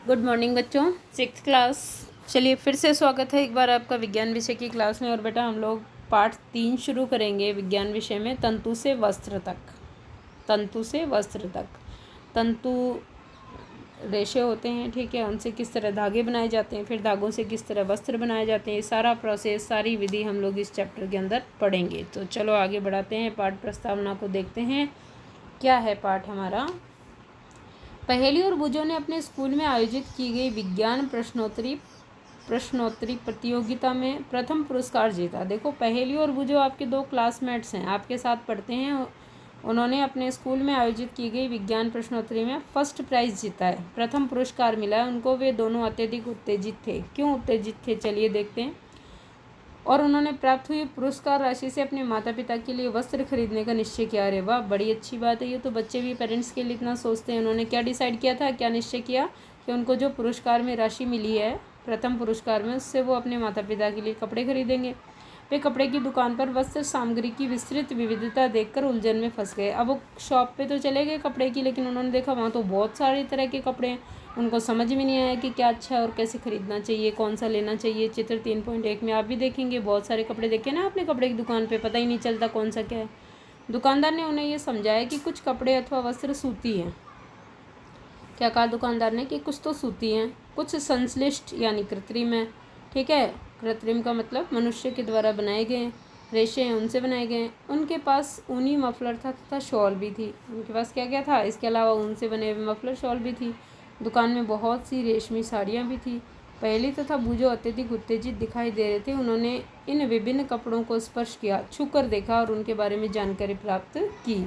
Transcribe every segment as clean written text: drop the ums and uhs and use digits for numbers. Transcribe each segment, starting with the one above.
Good morning बच्चों, 6th class. चलिए फिर से स्वागत है एक बार आपका विज्ञान विषय की क्लास में। और बेटा हम लोग पाठ 3 शुरू करेंगे विज्ञान विषय में, तंतु से वस्त्र तक। तंतु से वस्त्र तक, तंतु रेशे होते हैं, ठीक है, उनसे किस तरह धागे बनाए जाते हैं, फिर धागों से किस तरह वस्त्र बनाए जाते हैं, ये सारा प्रोसेस, सारी विधि हम लोग इस चैप्टर के अंदर पढ़ेंगे। तो चलो आगे बढ़ाते हैं, पाठ प्रस्तावना को देखते हैं। क्या है पाठ हमारा? पहेली और बुझो ने अपने स्कूल में आयोजित की गई विज्ञान प्रश्नोत्तरी प्रतियोगिता में प्रथम पुरस्कार जीता। देखो, पहेली और बुझो आपके 2 क्लासमेट्स हैं, आपके साथ पढ़ते हैं। उन्होंने अपने स्कूल में आयोजित की गई विज्ञान प्रश्नोत्तरी में फर्स्ट प्राइज़ जीता है, प्रथम पुरस्कार मिला है उनको। वे दोनों अत्यधिक उत्तेजित थे। क्यों उत्तेजित थे, चलिए देखते हैं। और उन्होंने प्राप्त हुई पुरस्कार राशि से अपने माता पिता के लिए वस्त्र खरीदने का निश्चय किया। अरे वाह, बड़ी अच्छी बात है। ये तो बच्चे भी पेरेंट्स के लिए इतना सोचते हैं। उन्होंने क्या डिसाइड किया था, क्या निश्चय किया कि उनको जो पुरस्कार में राशि मिली है प्रथम पुरस्कार में, उससे वो अपने माता पिता के लिए कपड़े खरीदेंगे। वे कपड़े की दुकान पर वस्त्र सामग्री की विस्तृत विविधता देखकर उलझन में फंस गए। अब वो शॉप पे तो चले गए कपड़े की, लेकिन उन्होंने देखा वहाँ तो बहुत सारे तरह के कपड़े हैं। उनको समझ में नहीं आया कि क्या अच्छा है और कैसे खरीदना चाहिए, कौन सा लेना चाहिए। चित्र 3.1 में आप भी देखेंगे, बहुत सारे कपड़े देखे ना आपने कपड़े की दुकान पे, पता ही नहीं चलता कौन सा क्या है। दुकानदार ने उन्हें ये समझाया कि कुछ कपड़े अथवा वस्त्र सूती हैं। क्या कहा दुकानदार ने कि कुछ तो सूती हैं, कुछ संश्लिष्ट यानी कृत्रिम है, ठीक है। कृत्रिम का मतलब मनुष्य के द्वारा बनाए गए रेशे हैं, उनसे बनाए गए। उनके पास ऊनी मफलर था तथा शॉल भी थी। उनके पास क्या क्या था, इसके अलावा ऊन से बने हुए मफलर, शॉल भी थी। दुकान में बहुत सी रेशमी साड़ियाँ भी थी। पहली तथा बूझो अत्यधिक उत्तेजित दिखाई दे रहे थे। उन्होंने इन विभिन्न कपड़ों को स्पर्श किया, छूकर देखा और उनके बारे में जानकारी प्राप्त की।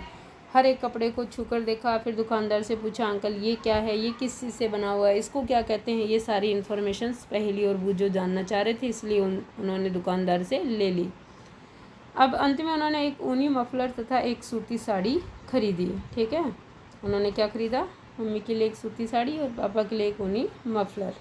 हर एक कपड़े को छूकर देखा, फिर दुकानदार से पूछा, अंकल ये क्या है, ये किस चीज़ से बना हुआ है, इसको क्या कहते हैं। ये सारी इन्फॉर्मेशंस पहेली और बूझो जानना चाह रहे थे, इसलिए उन्होंने दुकानदार से ले ली। अब अंत में उन्होंने एक ऊनी मफलर तथा एक सूती साड़ी खरीदी, ठीक है। उन्होंने क्या खरीदा, मम्मी के लिए एक सूती साड़ी और पापा के लिए एक ऊनी मफलर।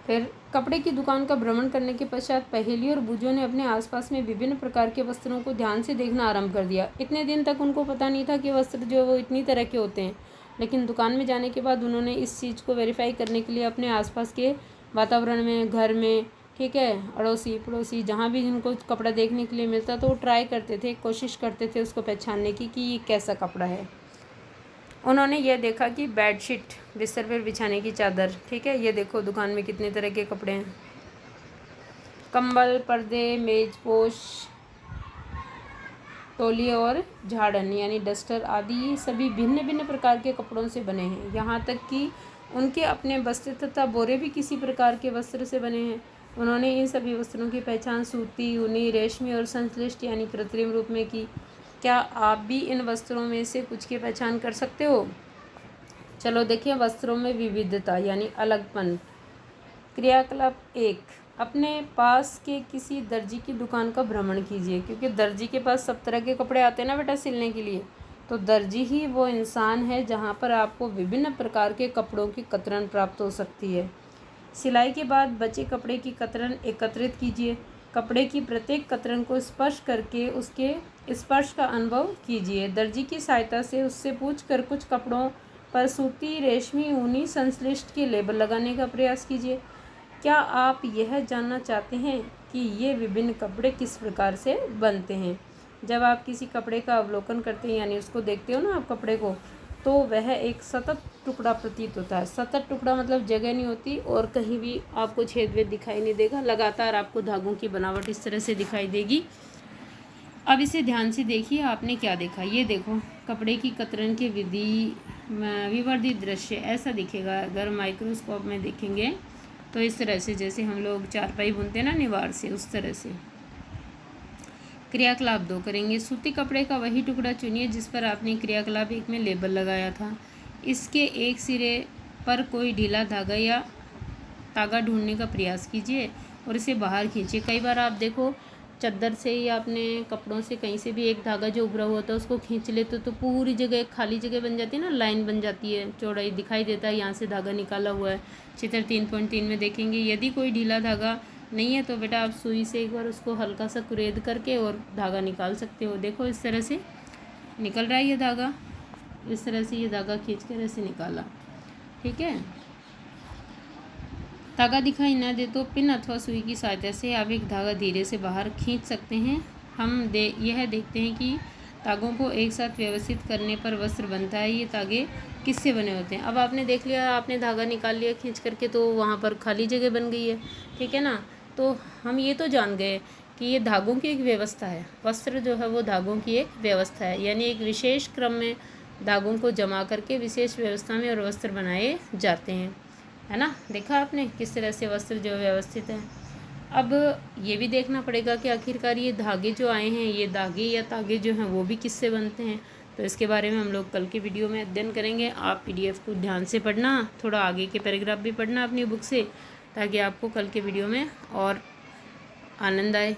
फिर कपड़े की दुकान का भ्रमण करने के पश्चात पहेली और बूझो ने अपने आसपास में विभिन्न प्रकार के वस्त्रों को ध्यान से देखना आरंभ कर दिया। इतने दिन तक उनको पता नहीं था कि वस्त्र जो है वो इतनी तरह के होते हैं, लेकिन दुकान में जाने के बाद उन्होंने इस चीज़ को वेरीफाई करने के लिए अपने आसपास के वातावरण में, घर में, ठीक है, अड़ोसी पड़ोसी, जहाँ भी जिनको कपड़ा देखने के लिए मिलता तो वो ट्राई करते थे, कोशिश करते थे उसको पहचानने की कि ये कैसा कपड़ा है। उन्होंने ये देखा कि बेडशीट, बिस्तर पर बिछाने की चादर, ठीक है, ये देखो दुकान में कितने तरह के कपड़े हैं। कंबल, पर्दे, मेजपोश, तौलिए और झाड़न यानी डस्टर आदि सभी भिन्न भिन्न प्रकार के कपड़ों से बने हैं। यहाँ तक कि उनके अपने वस्त्र तथा बोरे भी किसी प्रकार के वस्त्र से बने हैं। उन्होंने इन सभी वस्त्रों की पहचान सूती, ऊनी, रेशमी और संश्लिष्ट यानी कृत्रिम रूप में की। क्या आप भी इन वस्त्रों में से कुछ की पहचान कर सकते हो? चलो देखिए, वस्त्रों में विविधता यानी अलगपन। क्रियाकलाप 1, अपने पास के किसी दर्जी की दुकान का भ्रमण कीजिए। क्योंकि दर्जी के पास सब तरह के कपड़े आते हैं ना बेटा सिलने के लिए, तो दर्जी ही वो इंसान है जहाँ पर आपको विभिन्न प्रकार के कपड़ों की कतरन प्राप्त हो सकती है। सिलाई के बाद बचे कपड़े की कतरन एकत्रित कीजिए। कपड़े की प्रत्येक कतरन को स्पर्श करके उसके स्पर्श का अनुभव कीजिए। दर्जी की सहायता से उससे पूछकर कुछ कपड़ों पर सूती, रेशमी, ऊनी, संश्लिष्ट के लेबल लगाने का प्रयास कीजिए। क्या आप यह जानना चाहते हैं कि ये विभिन्न कपड़े किस प्रकार से बनते हैं? जब आप किसी कपड़े का अवलोकन करते हैं यानी उसको देखते हो ना आप कपड़े को, तो वह एक सतत टुकड़ा प्रतीत होता है। सतत टुकड़ा मतलब जगह नहीं होती और कहीं भी आपको छेद वेद दिखाई नहीं देगा, लगातार आपको धागों की बनावट इस तरह से दिखाई देगी। अब इसे ध्यान से देखिए, आपने क्या देखा, ये देखो कपड़े की कतरन के विवर्धित दृश्य ऐसा दिखेगा। अगर माइक्रोस्कोप में देखेंगे तो इस तरह से, जैसे हम लोग चारपाई बुनते हैं ना निवार से, उस तरह से। क्रियाकलाप 2 करेंगे। सूती कपड़े का वही टुकड़ा चुनिए जिस पर आपने क्रियाकलाप 1 में लेबल लगाया था। इसके एक सिरे पर कोई ढीला धागा या तागा ढूंढने का प्रयास कीजिए और इसे बाहर खींचिए। कई बार आप देखो चादर से या अपने कपड़ों से कहीं से भी एक धागा जो उभरा हुआ था उसको खींच लेते तो पूरी जगह खाली जगह बन जाती है ना, लाइन बन जाती है, चौड़ाई दिखाई देता है, यहाँ से धागा निकाला हुआ है। चित्र 3.3 में देखेंगे। यदि कोई ढीला धागा नहीं है तो बेटा आप सुई से एक बार उसको हल्का सा कुरेद करके और धागा निकाल सकते हो। देखो इस तरह से निकल रहा है ये धागा, इस तरह से ये धागा खींच कर ऐसे निकाला। ठीक है। धागा दिखाई न दे तो पिन अथवा सुई की सहायता से आप एक धागा धीरे से बाहर खींच सकते हैं। हम यह देखते हैं कि धागों को एक साथ व्यवस्थित करने पर वस्त्र बनता है। ये धागे किससे बने होते हैं? अब आपने देख लिया, आपने धागा निकाल लिया खींच करके, तो वहाँ पर खाली जगह बन गई है, ठीक है ना। तो हम ये तो जान गए कि ये धागों की एक व्यवस्था है। वस्त्र जो है वो धागों की एक व्यवस्था है, यानी एक विशेष क्रम में धागों को जमा करके विशेष व्यवस्था में और वस्त्र बनाए जाते हैं, है ना। देखा आपने किस तरह से वस्त्र जो व्यवस्थित है। अब ये भी देखना पड़ेगा कि आखिरकार ये धागे जो आए हैं, ये धागे या तागे जो हैं वो भी किससे बनते हैं। तो इसके बारे में हम लोग कल के वीडियो में अध्ययन करेंगे। आप PDF को ध्यान से पढ़ना, थोड़ा आगे के पैराग्राफ भी पढ़ना अपनी बुक से, ताकि आपको कल के वीडियो में और आनंद आए।